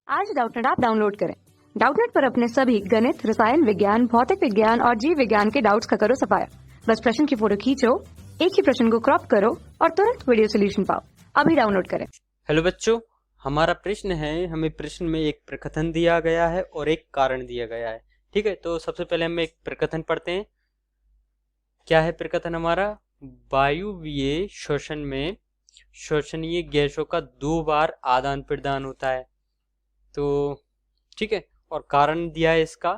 आज Doubtnut app download करें। Doubtnut पर अपने सभी गणित, रसायन विज्ञान, भौतिक विज्ञान और जीव विज्ञान के डाउट्स का करो सफाया। बस प्रश्न की फोटो खींचो, एक ही प्रश्न को क्रॉप करो और तुरंत वीडियो सोल्यूशन पाओ। अभी डाउनलोड करें। हेलो बच्चों, हमारा प्रश्न है, हमें प्रश्न में एक प्रकथन दिया गया है और एक कारण दिया गया है। ठीक है, तो सबसे पहले हम एक प्रकथन पढ़ते हैं। क्या है प्रकथन हमारा? वायुवीय श्वसन में श्वसनीय गैसों का 2 बार आदान प्रदान होता है। तो ठीक है, और कारण दिया है इसका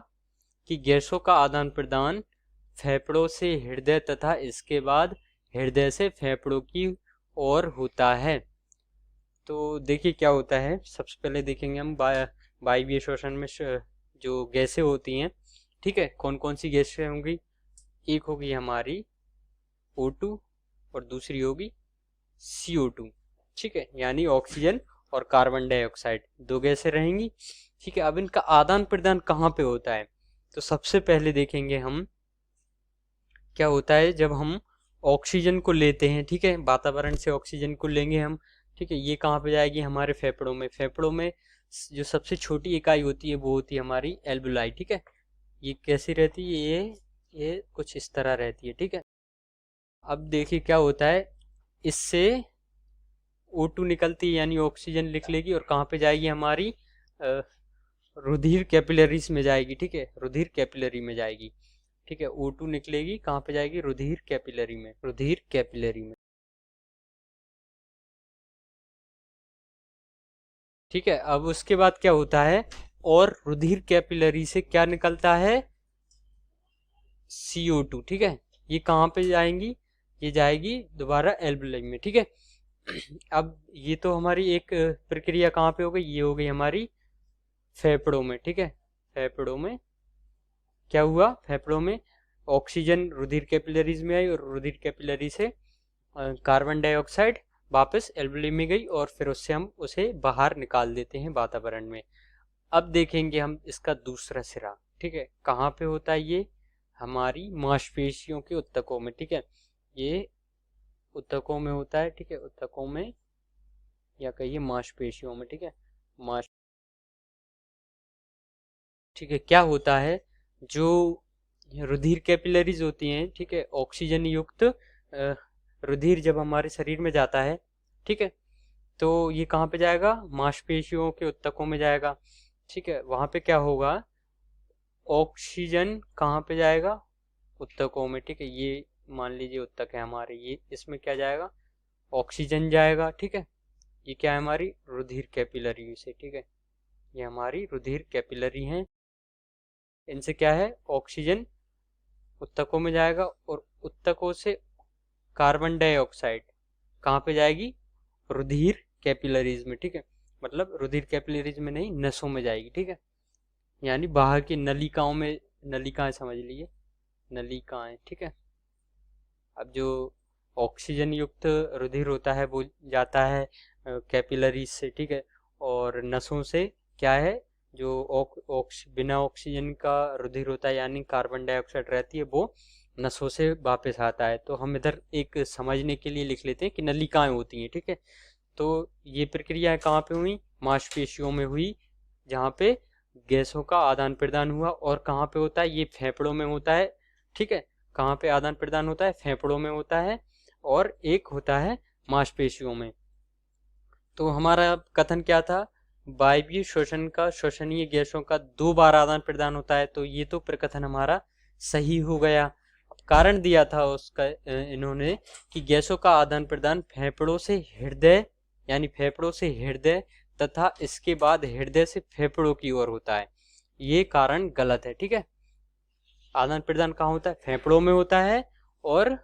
कि गैसों का आदान प्रदान फेफड़ों से हृदय तथा इसके बाद हृदय से फेफड़ों की ओर होता है। तो देखिए क्या होता है। सबसे पहले देखेंगे हम वायवीय श्वसन में जो गैसें होती हैं, ठीक है, कौन कौन सी गैसें होंगी। एक होगी हमारी O2 और दूसरी होगी CO2। ठीक है, यानी ऑक्सीजन और कार्बन डाइऑक्साइड, 2 गैसें रहेंगी। ठीक है, अब इनका आदान प्रदान कहाँ पे होता है? तो सबसे पहले देखेंगे हम क्या होता है जब हम ऑक्सीजन को लेते हैं। ठीक है, वातावरण से ऑक्सीजन को लेंगे हम। ठीक है, ये कहाँ पे जाएगी? हमारे फेफड़ों में। फेफड़ों में जो सबसे छोटी इकाई होती है वो होती है हमारी एल्वुलाई। ठीक है, ये कैसी रहती है? ये कुछ इस तरह रहती है। ठीक है, अब देखिए क्या होता है, इससे O2 निकलती है यानी ऑक्सीजन लिख लेगी और कहाँ पे जाएगी? हमारी रुधिर कैपिलरीज में जाएगी। ठीक है, रुधिर कैपिलरी में जाएगी। ठीक है, O2 निकलेगी, कहाँ पे जाएगी? रुधिर कैपिलरी में। रुधिर कैपिलरी में। ठीक है, अब उसके बाद क्या होता है, और रुधिर कैपिलरी से क्या निकलता है? CO2। ठीक है, ये कहाँ पे जाएंगी? ये जाएगी दोबारा एल्वुलाई में। ठीक है, अब ये तो हमारी एक प्रक्रिया कहाँ पे हो गई? ये हो गई हमारी फेफड़ों में। ठीक है, फेफड़ों में क्या हुआ? फेफड़ों में ऑक्सीजन रुधिर कैपिलरीज में आई और रुधिर कैपिलरी से कार्बन डाइऑक्साइड वापस एल्वुलाई में गई और फिर उससे हम उसे बाहर निकाल देते हैं वातावरण में। अब देखेंगे हम इसका दूसरा सिरा। ठीक है, कहाँ पे होता है? ये हमारी मांसपेशियों के ऊतकों में। ठीक है, ये ऊतकों में होता है। ठीक है, ऊतकों में या कहिए मांसपेशियों में। ठीक है, मांस ठीक है, क्या होता है, जो रुधिर कैपिलरीज होती हैं, ठीक है, ऑक्सीजन युक्त रुधिर जब हमारे शरीर में जाता है, ठीक है, तो ये कहाँ पे जाएगा? मांसपेशियों के ऊतकों में जाएगा। ठीक है, वहां पे क्या होगा? ऑक्सीजन कहाँ पे जाएगा? ऊतकों में। ठीक है, ये मान लीजिए ऊतक है हमारे, ये इसमें क्या जाएगा? ऑक्सीजन जाएगा। ठीक है, ये क्या है? हमारी रुधिर कैपिलरी से। ठीक है, ये हमारी रुधिर कैपिलरी हैं। इनसे क्या है? ऑक्सीजन ऊतकों में जाएगा और ऊतकों से कार्बन डाइऑक्साइड कहाँ पे जाएगी? रुधिर कैपिलरीज में। ठीक है, मतलब रुधिर कैपिलरीज में नहीं, नसों में जाएगी। ठीक है, यानी बाहर की नलिकाओं में, नलिकाएं समझ लीजिए, नलिकाएं। ठीक है, अब जो ऑक्सीजन युक्त रुधिर होता है वो जाता है कैपिलरीज से। ठीक है, और नसों से क्या है, जो बिना ऑक्सीजन का रुधिर होता है यानी कार्बन डाइऑक्साइड रहती है, वो नसों से वापस आता है। तो हम इधर एक समझने के लिए लिख लेते हैं कि नलिकाएं होती हैं। ठीक है, तो ये प्रक्रिया कहाँ पे हुई? मांसपेशियों में हुई, जहाँ पे गैसों का आदान प्रदान हुआ। और कहाँ पे होता है? ये फेफड़ों में होता है। ठीक है, कहाँ पे आदान प्रदान होता है? फेफड़ों में होता है, और एक होता है मांसपेशियों में। तो हमारा कथन क्या था? वायवीय श्वसन का श्वसनीय गैसों का 2 बार आदान प्रदान होता है। तो ये तो प्रकथन हमारा सही हो गया। कारण दिया था उसका इन्होंने कि गैसों का आदान प्रदान फेफड़ों से हृदय, यानी फेफड़ों से हृदय तथा इसके बाद हृदय से फेफड़ों की ओर होता है। ये कारण गलत है। ठीक है, आदान प्रदान कहाँ होता है? फेफड़ों में होता है और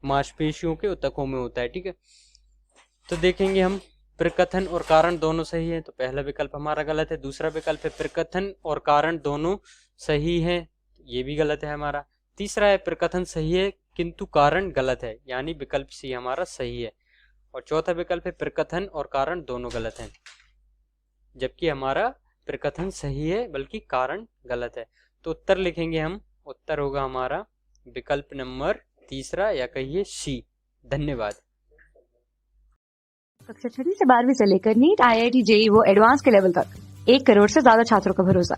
मांसपेशियों के ऊतकों में होता है। ठीक है, तो देखेंगे हम प्रकथन और कारण दोनों सही है, तो पहला विकल्प हमारा गलत है। दूसरा विकल्प है प्रकथन और कारण दोनों सही है, ये भी गलत है हमारा। तीसरा है प्रकथन सही है किंतु कारण गलत है, यानी विकल्प सी हमारा सही है। और चौथा विकल्प है प्रकथन और कारण दोनों गलत हैं, जबकि हमारा प्रकथन सही है बल्कि कारण गलत है। तो उत्तर लिखेंगे हम, उत्तर होगा हमारा विकल्प नंबर तीसरा, या कहिए सी। धन्यवाद। कक्षा 6 से 12वीं से लेकर नीट, IIT, JEE वो एडवांस के लेवल तक 1 करोड़ से ज्यादा छात्रों का भरोसा।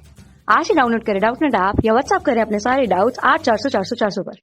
आज ही डाउनलोड करें डाउटनेट ऐप या व्हाट्सएप करें अपने सारे डाउट्स 8400 400 400 पर।